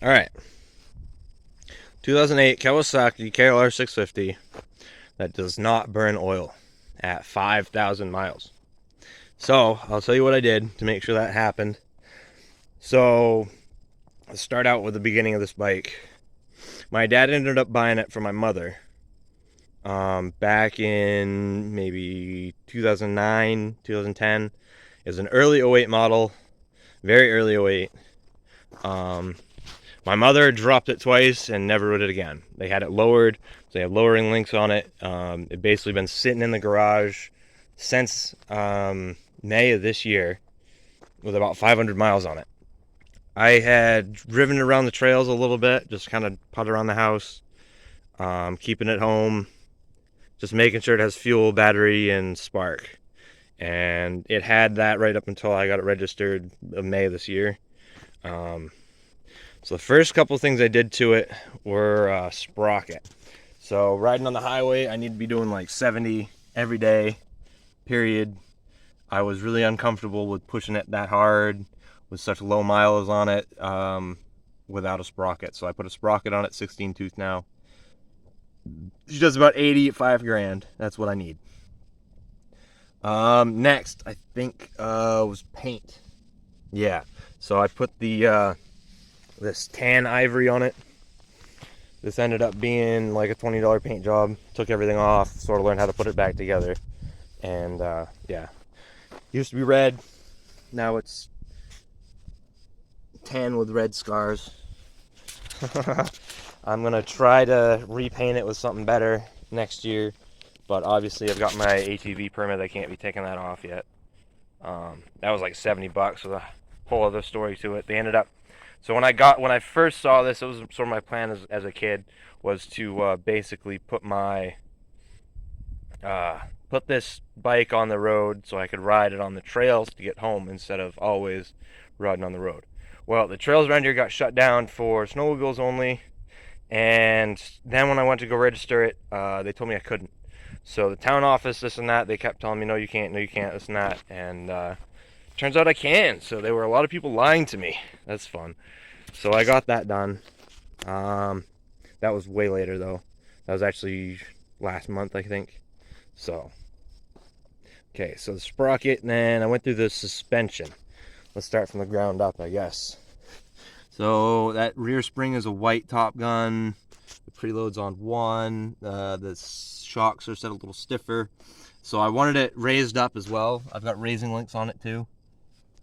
All right. 2008 Kawasaki KLR 650 that does not burn oil at 5,000 miles. So I'll tell you what I did to make sure that happened. So let's start out with the beginning of this bike. My dad ended up buying it for my mother back in maybe 2009, 2010. It was an early '08 model, very early '08. My mother dropped it twice and never rode it again. They had it lowered, so they had lowering links on it. It basically been sitting in the garage since May of this year with about 500 miles on it. I had driven around the trails a little bit, just kind of putt around the house, keeping it home, just making sure it has fuel, battery, and spark. And it had that right up until I got it registered in May of this year. So the first couple things I did to it were Sprocket. So riding on the highway, I need to be doing like 70 every day, period. I was really uncomfortable with pushing it that hard with such low miles on it without a sprocket. So I put a sprocket on it, 16 tooth now. She does about 80 at $5,000. That's what I need. Next, I think was paint. Yeah, so I put the this tan Ivory on it. This ended up being like a $20 paint job. Took everything off, sort of learned how to put it back together. And yeah, used to be red. Now it's tan with red scars. I'm gonna try to repaint it with something better next year, but obviously I've got my ATV permit. I can't be taking that off yet. That was like $70, with a whole other story to it. They ended up, so when I first saw this, it was sort of my plan as a kid was to basically put this bike on the road so I could ride it on the trails to get home instead of always riding on the road. Well, the trails around here got shut down for snowmobiles only, and then when I went to go register it, they told me I couldn't. So the town office, this and that, they kept telling me, no, you can't, this and that, and turns out I can. So there were a lot of people lying to me. That's fun. So I got that done. That was way later, though. That was actually last month, I think. So, okay, so the sprocket, and then I went through the suspension. Let's start from the ground up, I guess. So that rear spring is a white Top Gun. The preload's on one. The shocks are set a little stiffer. So I wanted it raised up as well. I've got raising links on it too.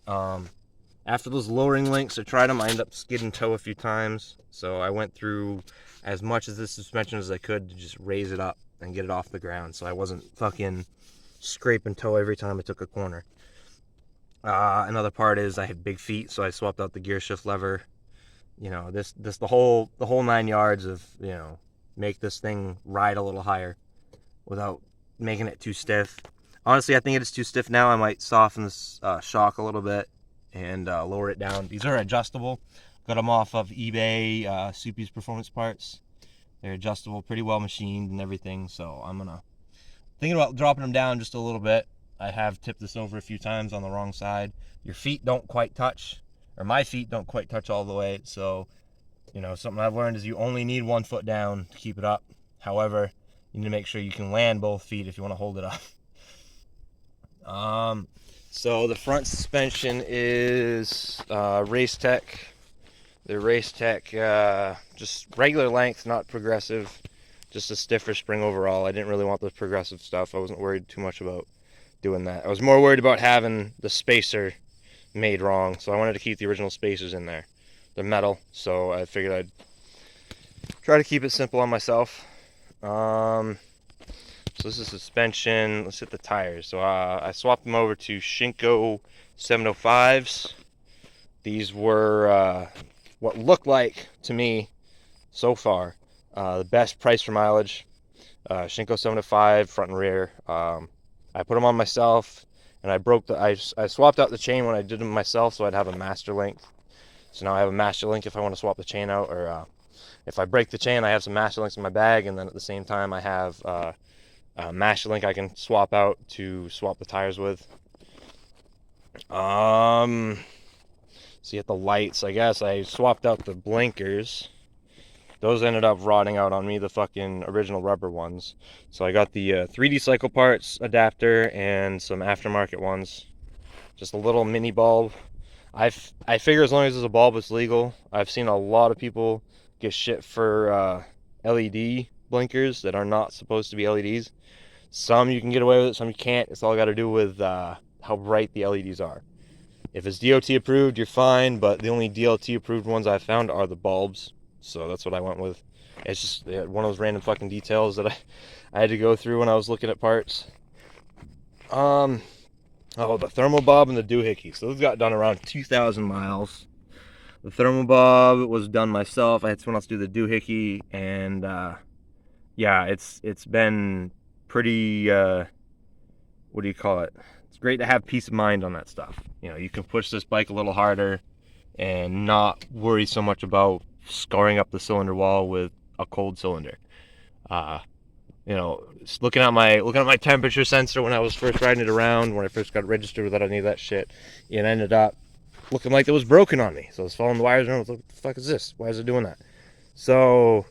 After those lowering links, I tried them. I ended up skidding toe a few times. So I went through as much of this suspension as I could to just raise it up and get it off the ground, so I wasn't fucking scraping toe every time I took a corner. Another part is I have big feet, so I swapped out the gear shift lever. You know, the whole 9 yards of, you know, make this thing ride a little higher without making it too stiff. Honestly, I think it is too stiff now. I might soften this shock a little bit and lower it down. These are adjustable. Got them off of eBay, Soupy's Performance Parts. They're adjustable, pretty well machined and everything, so I'm thinking about dropping them down just a little bit. I have tipped this over a few times on the wrong side. Your feet don't quite touch, or my feet don't quite touch all the way, so, you know, something I've learned is you only need 1 foot down to keep it up. However, you need to make sure you can land both feet if you want to hold it up. So the front suspension is Race Tech. The Race Tech, just regular length, not progressive, just a stiffer spring overall. I didn't really want the progressive stuff. I wasn't worried too much about doing that. I was more worried about having the spacer made wrong, so I wanted to keep the original spacers in there. They're metal, so I figured I'd try to keep it simple on myself. So this is suspension. Let's hit the tires. So I swapped them over to Shinko 705s. These were what looked like to me so far the best price for mileage. Shinko 705 front and rear. I put them on myself, and I swapped out the chain when I did them myself, so I'd have a master link. So now I have a master link if I want to swap the chain out, or if I break the chain, I have some master links in my bag, and then at the same time I have a master link I can swap out to swap the tires with. See, at the lights, I guess I swapped out the blinkers. Those ended up rotting out on me, the fucking original rubber ones. So I got the 3D cycle parts adapter and some aftermarket ones. Just a little mini bulb. I figure as long as there's a bulb, it's legal. I've seen a lot of people get shit for LED blinkers that are not supposed to be LEDs. Some you can get away with it, some you can't. It's all got to do with how bright the LEDs are. If it's DOT approved, you're fine, but the only DOT approved ones I've found are the bulbs. So that's what I went with. It's just one of those random fucking details that I had to go through when I was looking at parts. Oh, the Thermobob and the Doohickey. So those got done around 2,000 miles. The Thermobob was done myself. I had someone else do the Doohickey, and yeah, it's been pretty. What do you call it? It's great to have peace of mind on that stuff. You know, you can push this bike a little harder and not worry so much about scarring up the cylinder wall with a cold cylinder. You know, looking at my temperature sensor when I was first riding it around, when I first got registered without any of that shit, it ended up looking like it was broken on me. So I was following the wires around. I was like, what the fuck is this? Why is it doing that? So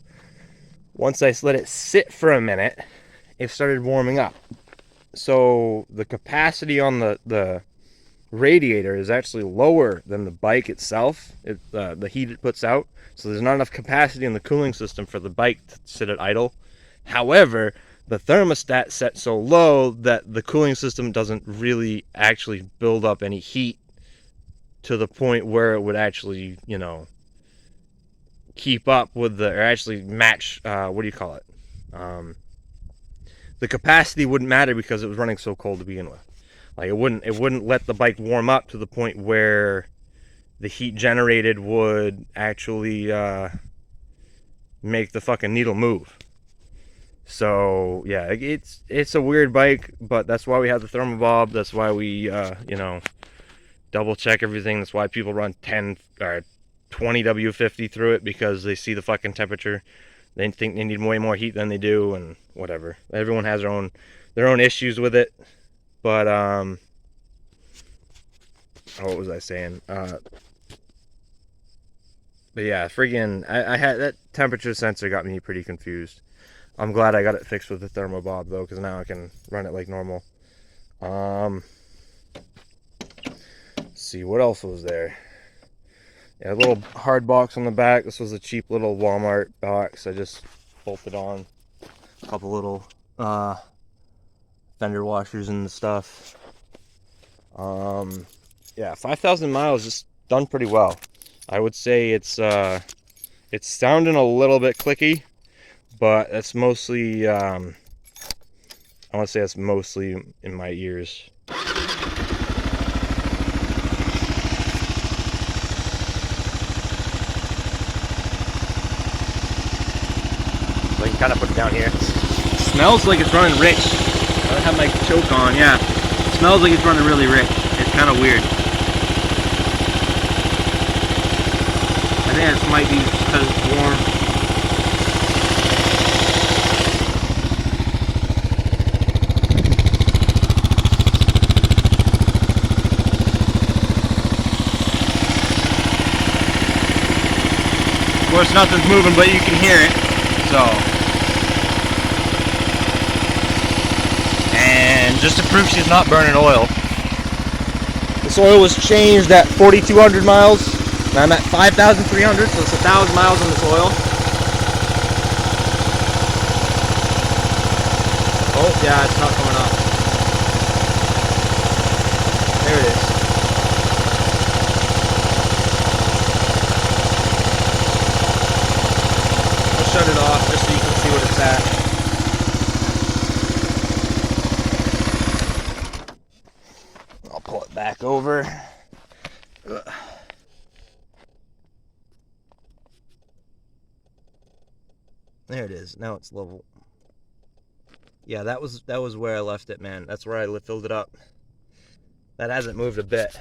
once I let it sit for a minute, it started warming up. So the capacity on the radiator is actually lower than the bike itself, the heat it puts out. So there's not enough capacity in the cooling system for the bike to sit at idle. However, the thermostat set so low that the cooling system doesn't really actually build up any heat to the point where it would actually, you know, keep up with or actually match, what do you call it? The capacity wouldn't matter because it was running so cold to begin with. Like it wouldn't let the bike warm up to the point where the heat generated would actually make the fucking needle move. So yeah, it's a weird bike, but that's why we have the Thermobob. That's why we you know, double check everything. That's why people run 10 or 20 W50 through it, because they see the fucking temperature. They think they need way more heat than they do, and whatever. Everyone has their own issues with it. But oh, what was I saying? But yeah, friggin', I had that temperature sensor got me pretty confused. I'm glad I got it fixed with the Thermobob though, because now I can run it like normal. Let's see what else was there. Yeah, a little hard box on the back. This was a cheap little Walmart box. I just bolted on a couple little fender washers and stuff. Yeah, 5,000 miles, just done pretty well. I would say it's sounding a little bit clicky, but that's mostly I want to say it's mostly in my ears. So I can kind of put it down here. It smells like it's running rich. I don't have my choke on. Yeah, it smells like it's running really rich. It's kind of weird. I think it might be because it's warm. Of course, nothing's moving, but you can hear it. So, and just to prove she's not burning oil, this oil was changed at 4,200 miles. And I'm at 5,300, so it's 1,000 miles on this oil. Oh yeah, it's not coming off. There it is. I'll shut it off just so you can see what it's at. I'll pull it back over. Ugh. There it is. Now it's level. Yeah, that was where I left it, man. That's where I filled it up. That hasn't moved a bit.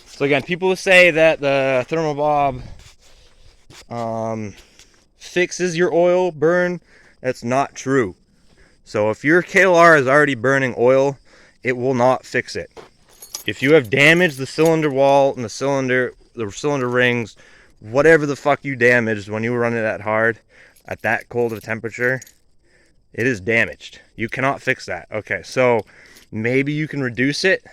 So again, people say that the Thermobob fixes your oil burn. That's not true. So if your KLR is already burning oil, it will not fix it. If you have damaged the cylinder wall and the cylinder rings, whatever the fuck you damaged when you were running that hard at that cold of a temperature, it is damaged. You cannot fix that. Okay, so maybe you can reduce it,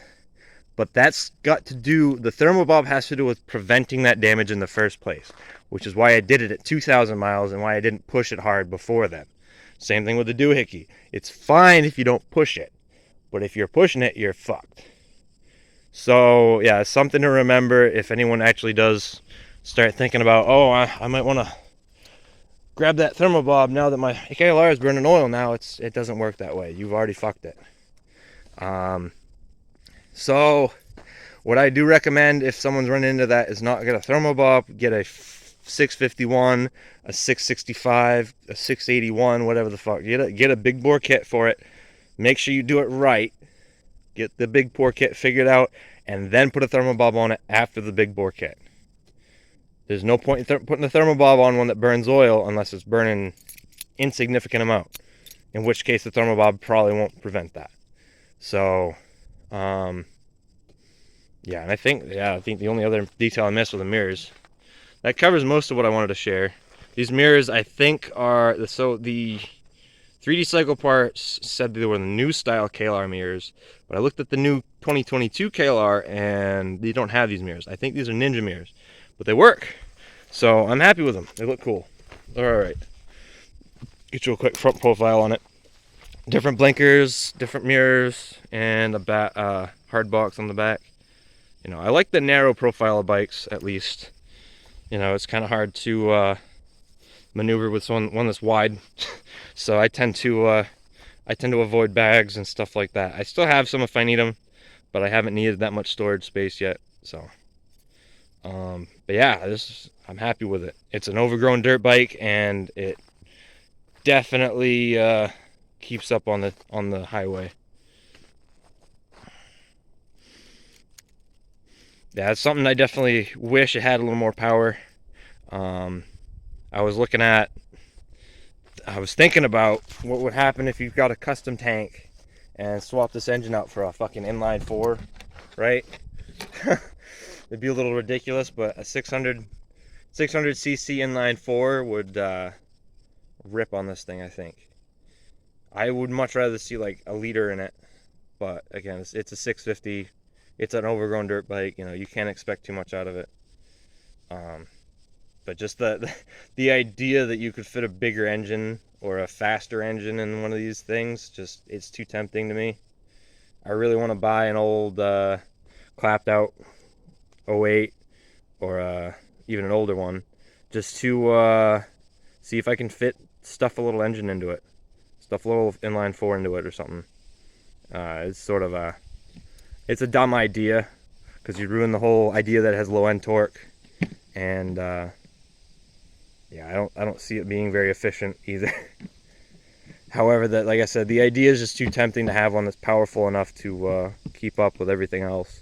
but that's got to do, the Thermobob has to do with preventing that damage in the first place, which is why I did it at 2,000 miles and why I didn't push it hard before then. Same thing with the Doohickey. It's fine if you don't push it, but if you're pushing it, you're fucked. So yeah, it's something to remember if anyone actually does start thinking about, oh, I might want to grab that Thermobob now that my KLR is burning oil. Now it doesn't work that way. You've already fucked it. So what I do recommend if someone's running into that is not get a Thermobob, get a 651, a 665, a 681, whatever the fuck. Get a big bore kit for it. Make sure you do it right. Get the big bore kit figured out, and then put a Thermobob on it after the big bore kit. There's no point in putting the Thermobob on one that burns oil unless it's burning insignificant amount, in which case the Thermobob probably won't prevent that. So, yeah, and I think the only other detail I missed were the mirrors. That covers most of what I wanted to share. These mirrors, I think, are the 3D Cycle Parts said they were the new style KLR mirrors, but I looked at the new 2022 KLR and they don't have these mirrors. I think these are Ninja mirrors, but they work. So I'm happy with them. They look cool. All right. Get you a quick front profile on it. Different blinkers, different mirrors, and a hard box on the back. You know, I like the narrow profile of bikes at least. You know, it's kind of hard to maneuver with one that's wide. So I tend to avoid bags and stuff like that. I still have some if I need them, but I haven't needed that much storage space yet. So, but yeah, I'm happy with it. It's an overgrown dirt bike, and it definitely keeps up on the highway. Yeah, it's something I definitely wish it had a little more power. I was thinking about what would happen if you've got a custom tank and swap this engine out for a fucking inline 4, right? It'd be a little ridiculous, but a 600cc inline 4 would rip on this thing, I think. I would much rather see like a liter in it, but again, it's a 650. It's an overgrown dirt bike. You know, you can't expect too much out of it. But just the idea that you could fit a bigger engine or a faster engine in one of these things, it's too tempting to me. I really want to buy an old clapped out 08 or even an older one, just to see if I can stuff a little engine into it, stuff a little inline 4 into it or something. It's sort of it's a dumb idea because you ruin the whole idea that it has low end torque, and yeah, I don't see it being very efficient either. However, like I said, the idea is just too tempting to have one that's powerful enough to keep up with everything else.